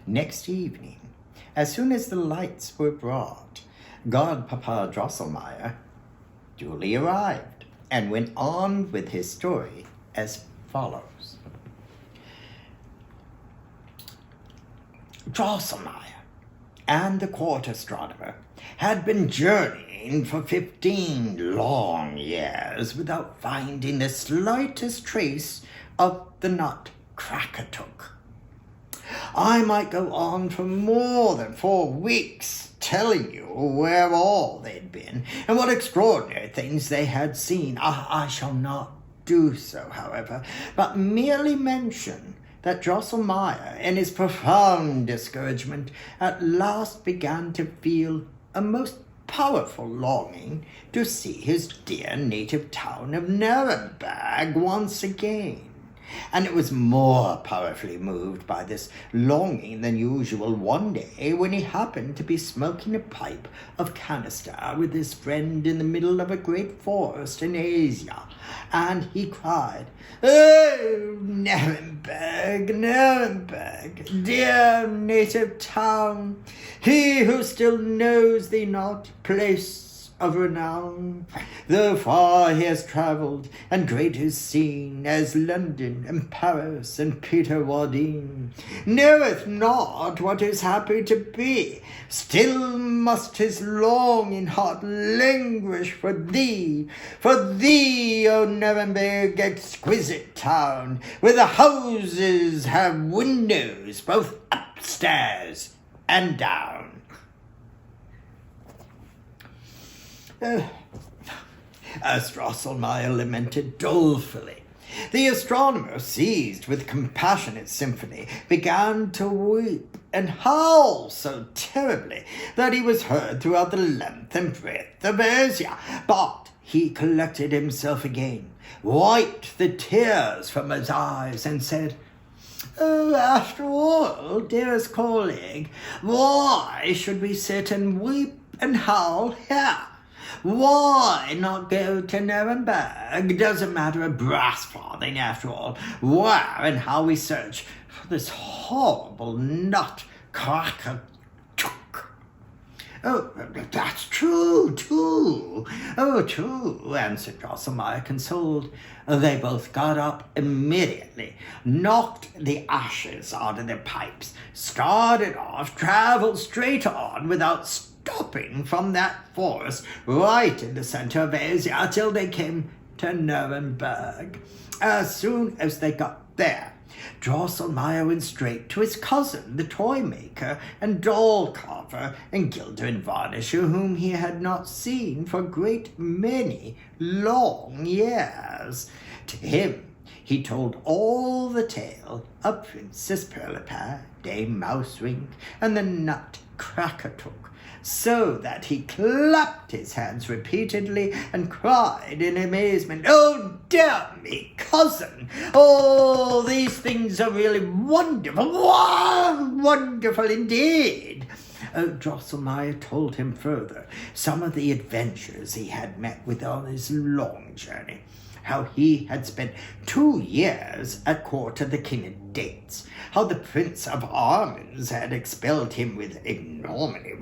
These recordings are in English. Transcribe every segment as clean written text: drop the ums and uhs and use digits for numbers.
Next evening, as soon as the lights were brought, Godpapa Drosselmeyer duly arrived and went on with his story as follows. Drosselmeyer and the court astronomer had been journeying for 15 long years without finding the slightest trace of the NUTCRACKER. I might go on for more than 4 weeks telling you where all they'd been and what extraordinary things they had seen. I shall not do so, however, but merely mention that Drosselmeyer, in his profound discouragement, at last began to feel a most powerful longing to see his dear native town of Nuremberg once again. And it was more powerfully moved by this longing than usual one day when he happened to be smoking a pipe of canister with his friend in the middle of a great forest in Asia, and he cried, "Oh, Nuremberg, Nuremberg, dear native town, he who still knows thee not, place of renown, though far he has travelled, and great is seen, as London and Paris and Peter Wardine, knoweth not what is happy to be, still must his longing heart languish for thee, O Nuremberg, exquisite town, where the houses have windows both upstairs and down." As Drosselmeyer lamented dolefully, the astronomer, seized with compassionate sympathy, began to weep and howl so terribly that he was heard throughout the length and breadth of Asia. But he collected himself again, wiped the tears from his eyes, and said, "Oh, after all, dearest colleague, why should we sit and weep and howl here? Why not go to Nuremberg? Doesn't matter a brass farthing, after all, where and how we search for this horrible NUTCRACKER." "Oh, that's true, too. Oh, true," answered Drosselmeyer, consoled. They both got up immediately, knocked the ashes out of their pipes, started off, travelled straight on without stopping from that forest right in the center of Asia till they came to Nuremberg. As soon as they got there, Drosselmeyer went straight to his cousin, the toy maker and doll carver and gilder and varnisher, whom he had not seen for a great many long years. To him he told all the tale of Princess Pirlipat, Dame Mousewink, and the NUTCRACKER, so that he clapped his hands repeatedly and cried in amazement, "Oh, dear me, cousin, all these things are really wonderful, wonderful indeed." Drosselmeyer told him further some of the adventures he had met with on his long journey, how he had spent 2 years at court of the King of Dates, how the Prince of Almonds had expelled him with ignominy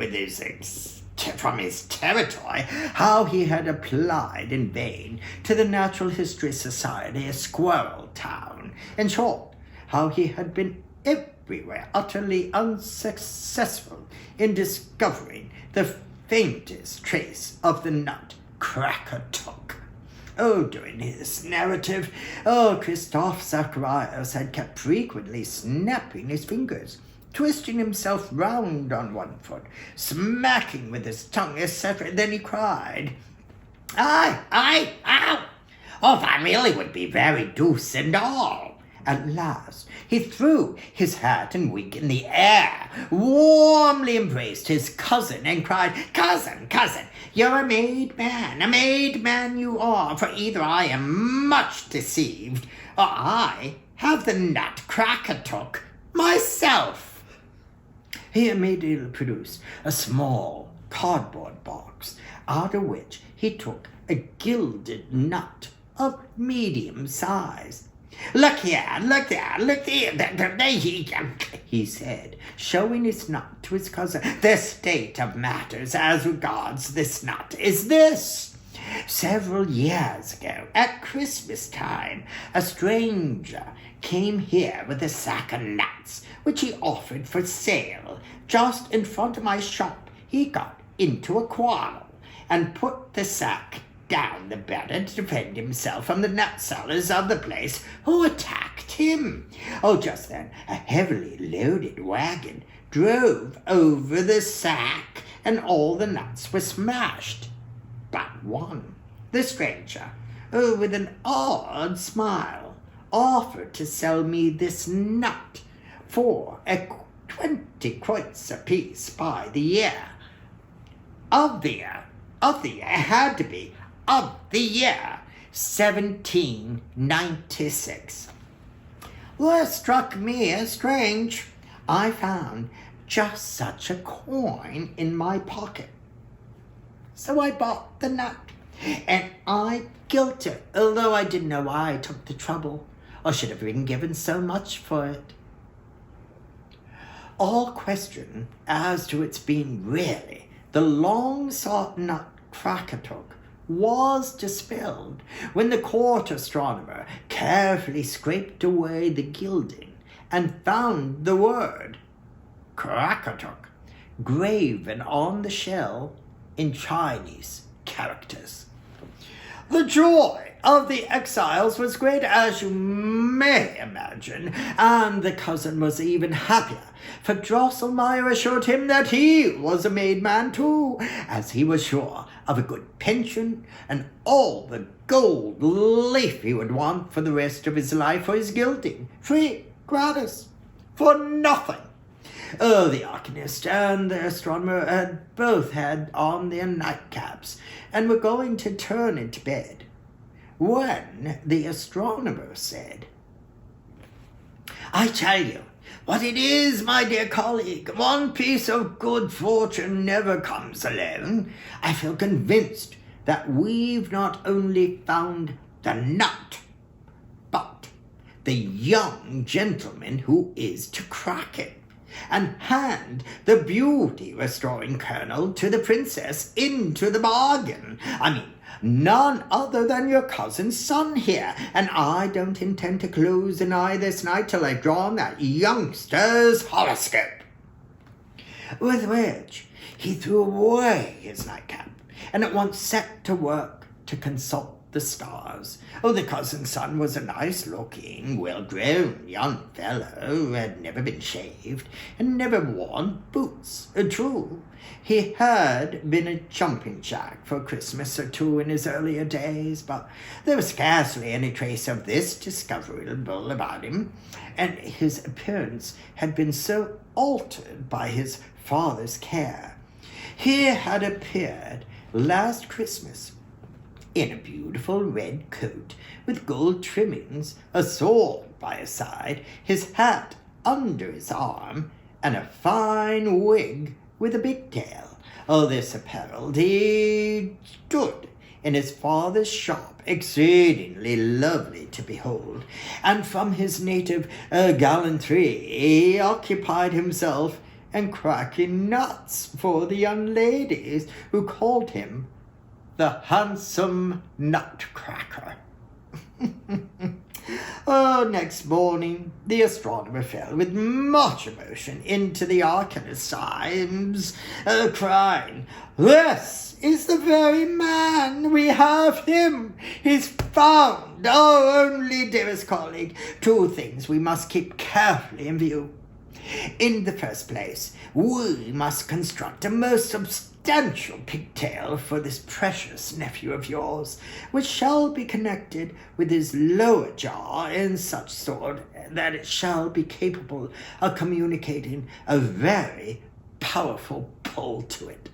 from his territory, how he had applied in vain to the Natural History Society of Squirrel Town. In short, how he had been everywhere utterly unsuccessful in discovering the faintest trace of the NUTCRACKER. During his narrative, Christoph Zacharias had kept frequently snapping his fingers, twisting himself round on one foot, smacking with his tongue, etc. Then he cried, Ow! Oh, that really would be very deuce and all." At last he threw his hat and wig in the air, warmly embraced his cousin, and cried, Cousin, you're a made man you are, for either I am much deceived, or I have the NUTCRACKER myself." He immediately produced a small cardboard box, out of which he took a gilded nut of medium size. Look here, look there, look there, he said, showing his nut to his cousin. The state of matters as regards this nut is this. Several years ago, at Christmas time, a stranger came here with a sack of nuts, which he offered for sale. Just in front of my shop, he got into a quarrel and put the sack down the better to defend himself from the nut sellers of the place who attacked him. Just then, a heavily loaded wagon drove over the sack, and all the nuts were smashed but one. The stranger, with an odd smile, offered to sell me this nut for 20 kreuts apiece by the year. Of the year, had to be of the year 1796. Well, it struck me as strange. I found just such a coin in my pocket. So I bought the nut, and I gilt it, although I didn't know why I took the trouble, or should have been given so much for it. All question as to its being really the long-sought NUTCRACKER was dispelled when the court astronomer carefully scraped away the gilding and found the word Krakatuk graven on the shell in Chinese characters. The joy of the exiles was great, as you may imagine, and the cousin was even happier, for Drosselmeyer assured him that he was a made man too, as he was sure of a good pension and all the gold leaf he would want for the rest of his life for his gilding, free, gratis, for nothing. The arcanist and the astronomer had both had on their nightcaps and were going to turn into bed, when the astronomer said, I tell you what it is, my dear colleague, one piece of good fortune never comes alone. I feel convinced that we've not only found the nut, but the young gentleman who is to crack it, and hand the beauty-restoring kernel to the princess into the bargain. I mean, none other than your cousin's son here, and I don't intend to close an eye this night till I've drawn that youngster's horoscope. With which he threw away his nightcap, and at once set to work to consult the stars. The cousin's son was a nice-looking, well-grown young fellow who had never been shaved and never worn boots. True, he had been a jumping jack for Christmas or two in his earlier days, but there was scarcely any trace of this discoverable about him, and his appearance had been so altered by his father's care. He had appeared last Christmas in a beautiful red coat with gold trimmings, a sword by his side, his hat under his arm, and a fine wig with a pigtail. This apparel he stood in his father's shop, exceedingly lovely to behold, and from his native gallantry he occupied himself in cracking nuts for the young ladies, who called him the handsome NUTCRACKER. Next morning, the astronomer fell with much emotion into the arcanist's arms, crying, This is the very man! We have him! He's found! Only, dearest colleague, two things we must keep carefully in view. In the first place, we must construct a most substantial pigtail for this precious nephew of yours, which shall be connected with his lower jaw in such sort that it shall be capable of communicating a very powerful pull to it.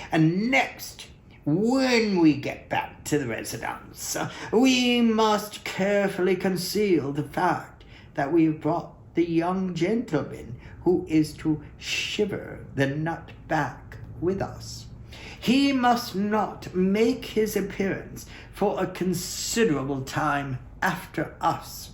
And next, when we get back to the residence, we must carefully conceal the fact that we've brought the young gentleman who is to shiver the nut back with us. He must not make his appearance for a considerable time after us.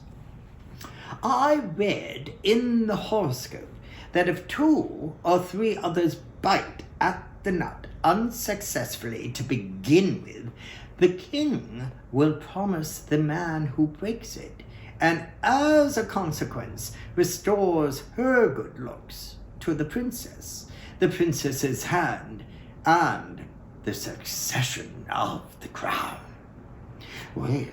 I read in the horoscope that if 2 or 3 others bite at the nut unsuccessfully to begin with, the king will promise the man who breaks it, and as a consequence restores her good looks to the princess's hand, and the succession of the crown. Well,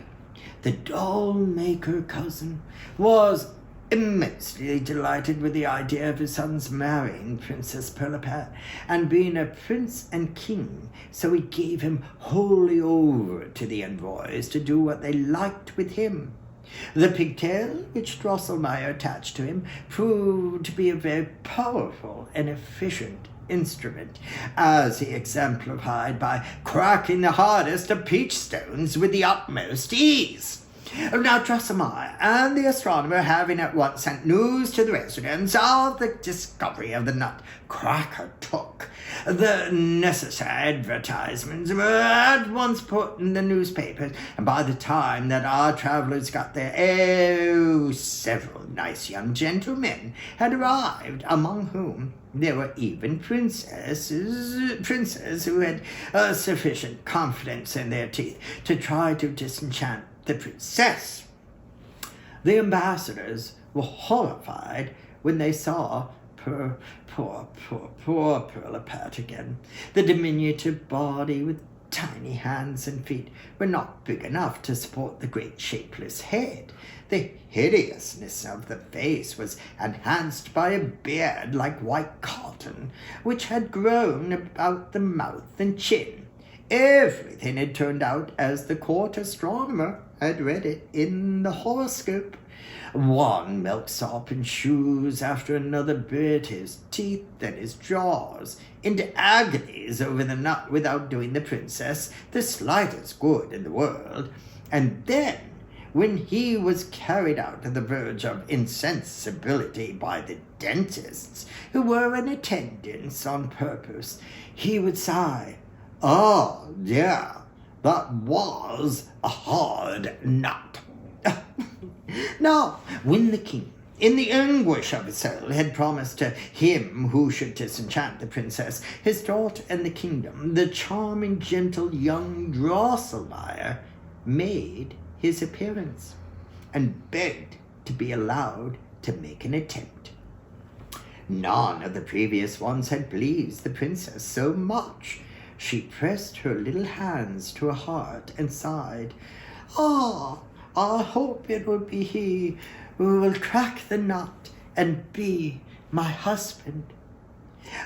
the doll-maker cousin was immensely delighted with the idea of his son's marrying Princess Pirlipat and being a prince and king, so he gave him wholly over to the envoys to do what they liked with him. The pigtail which Drosselmeyer attached to him proved to be a very powerful and efficient instrument, as he exemplified by cracking the hardest of peach stones with the utmost ease. Now Drosselmeyer and the astronomer, having at once sent news to the residents of the discovery of the NUTCRACKER, took the necessary advertisements were at once put in the newspapers, and by the time that our travellers got there, several nice young gentlemen had arrived, among whom there were even princes who had sufficient confidence in their teeth to try to disenchant the princess. The ambassadors were horrified when they saw poor Pirlipat again. The diminutive body with tiny hands and feet were not big enough to support the great shapeless head. The hideousness of the face was enhanced by a beard like white cotton, which had grown about the mouth and chin. Everything had turned out as the court astronomer had read it in the horoscope. One milksop and shoes after another bit his teeth and his jaws into agonies over the nut without doing the princess the slightest good in the world. And then, when he was carried out to the verge of insensibility by the dentists, who were in attendance on purpose, he would sigh, "Oh, dear, that was a hard nut." Now, when the king, in the anguish of his soul, had promised to him who should disenchant the princess, his daughter and the kingdom, the charming, gentle young Drosselmeyer made his appearance and begged to be allowed to make an attempt. None of the previous ones had pleased the princess so much. She pressed her little hands to her heart and sighed, "Ah, I hope it will be he who will crack the nut and be my husband."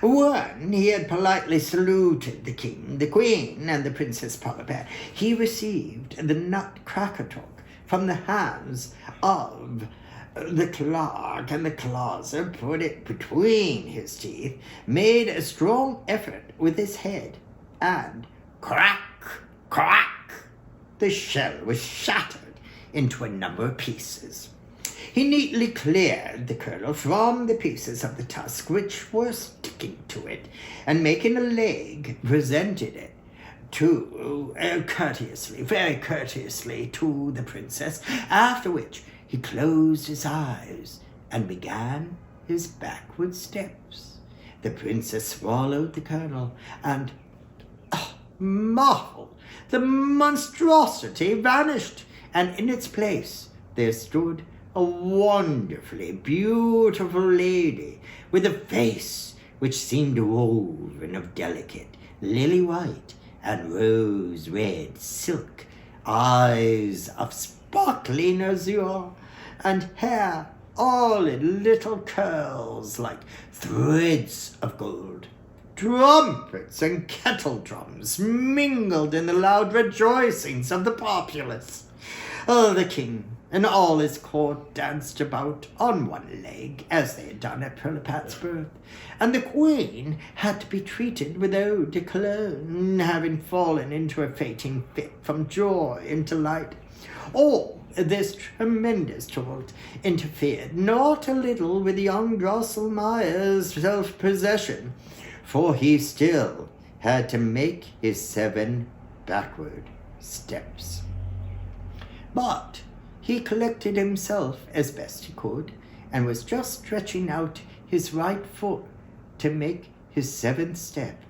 When he had politely saluted the king, the queen, and the Princess Pirlipat, he received the NUTCRACKER talk from the hands of the clerk, and the closer put it between his teeth, made a strong effort with his head, and crack, crack, the shell was shattered into a number of pieces. He neatly cleared the kernel from the pieces of the tusk which were sticking to it, and making a leg, presented it very courteously to the princess, after which he closed his eyes and began his backward steps. The princess swallowed the kernel, and marvel, the monstrosity vanished, and in its place there stood a wonderfully beautiful lady with a face which seemed woven of delicate lily-white and rose-red silk, eyes of sparkling azure, and hair all in little curls like threads of gold. Trumpets and kettle drums mingled in the loud rejoicings of the populace. The king and all his court danced about on one leg, as they had done at Pirlipat's birth, and the queen had to be treated with eau de cologne, having fallen into a fainting fit from joy and delight. All this tremendous tumult interfered not a little with young Drosselmeyer's self-possession, for he still had to make his 7 backward steps. But he collected himself as best he could, and was just stretching out his right foot to make his 7th step,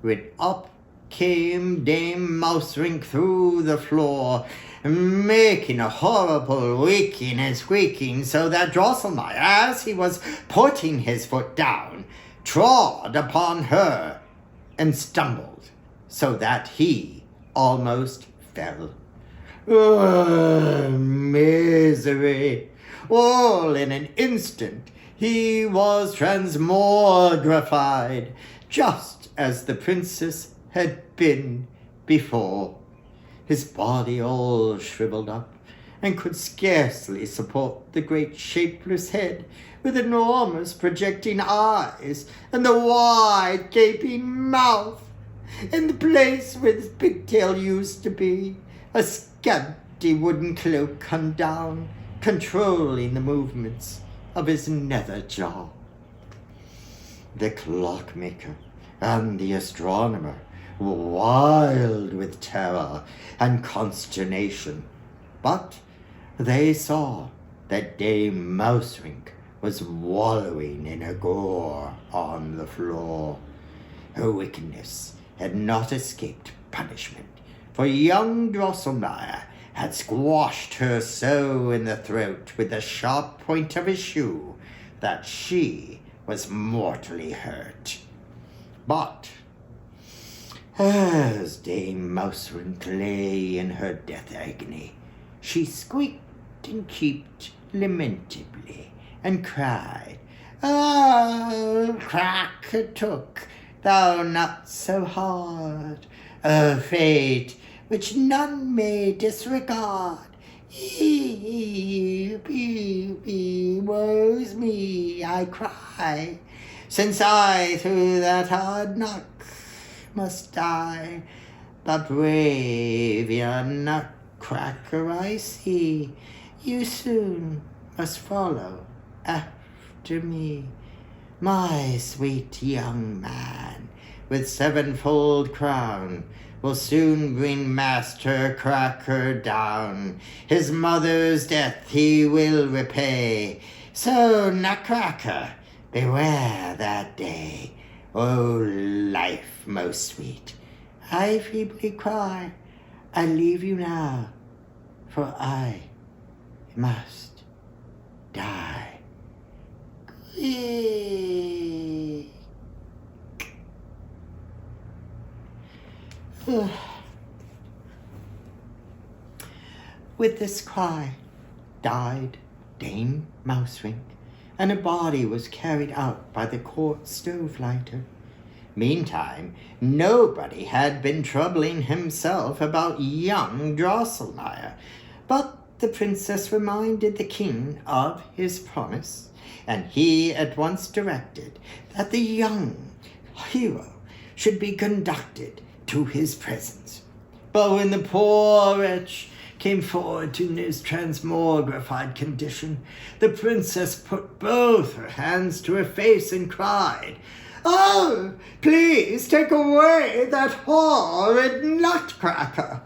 when up came Dame Mouserink through the floor, making a horrible wheaking and squeaking, so that Drosselmeyer, as he was putting his foot down, trod upon her and stumbled, so that he almost fell. Oh, misery! All in an instant he was transmogrified, just as the princess had been before. His body all shriveled up, and could scarcely support the great shapeless head, with enormous projecting eyes, and the wide gaping mouth, and the place where his pigtail used to be, a scanty wooden cloak hung down, controlling the movements of his nether jaw. The clockmaker and the astronomer were wild with terror and consternation, but they saw that Dame Mouserink was wallowing in her gore on the floor. Her wickedness had not escaped punishment, for young Drosselmeyer had squashed her so in the throat with the sharp point of his shoe that she was mortally hurt. But as Dame Mouserink lay in her death agony, she squeaked and cheeped lamentably, and cried, "Oh, Cracker took, thou not so hard, a fate which none may disregard. Woe's me, I cry, since I through that hard knock must die. But brave young Nutcracker, I see, you soon must follow after me. My sweet young man, with 7-fold crown, will soon bring Master Cracker down. His mother's death he will repay. So, Nutcracker, beware that day. O life most sweet, I feebly cry, I leave you now, for I must die." With this cry died Dame Mouserink, and her body was carried out by the court stove lighter. Meantime, nobody had been troubling himself about young Drosselmeyer, but the princess reminded the king of his promise, and he at once directed that the young hero should be conducted to his presence. But when the poor wretch came forward in his transmogrified condition, the princess put both her hands to her face and cried, "Oh, please take away that horrid Nutcracker."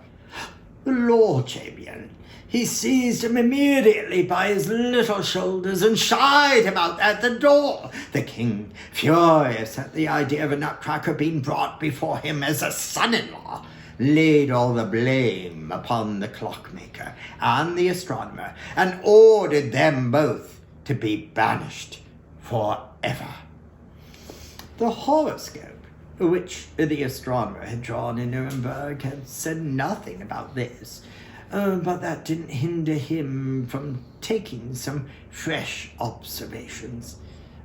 The Lord Chamberlain, he seized him immediately by his little shoulders and shied him out at the door. The king, furious at the idea of a Nutcracker being brought before him as a son-in-law, laid all the blame upon the clockmaker and the astronomer, and ordered them both to be banished forever. The horoscope, which the astronomer had drawn in Nuremberg, had said nothing about this, but that didn't hinder him from taking some fresh observations,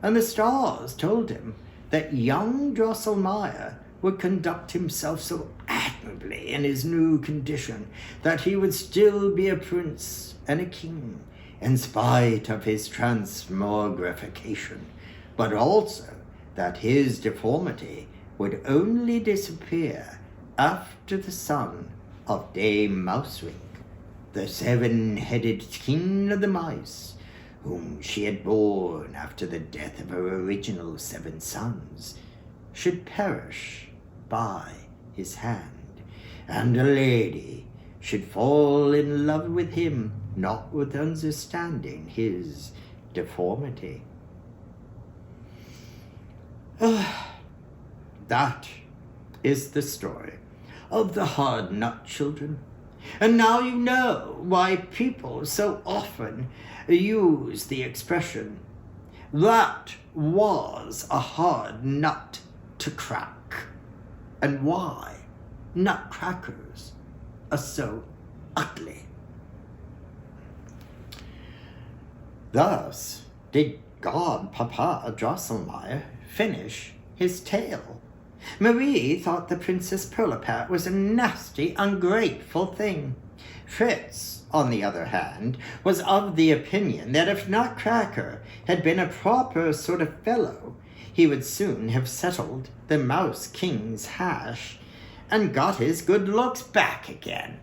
and the stars told him that young Drosselmeyer would conduct himself so admirably in his new condition that he would still be a prince and a king in spite of his transmogrification, but also that his deformity would only disappear after the son of Dame Mouserink, the 7-headed king of the mice, whom she had borne after the death of her original 7 sons, should perish by his hand, and a lady should fall in love with him, not with understanding his deformity. That is the story of the hard nut children. And now you know why people so often use the expression, "That was a hard nut to crack," and why nutcrackers are so ugly. Thus did Godpapa Drosselmeyer finish his tale. Marie thought the Princess Pirlipat was a nasty, ungrateful thing. Fritz, on the other hand, was of the opinion that if Nutcracker had been a proper sort of fellow, he would soon have settled the Mouse King's hash and got his good looks back again.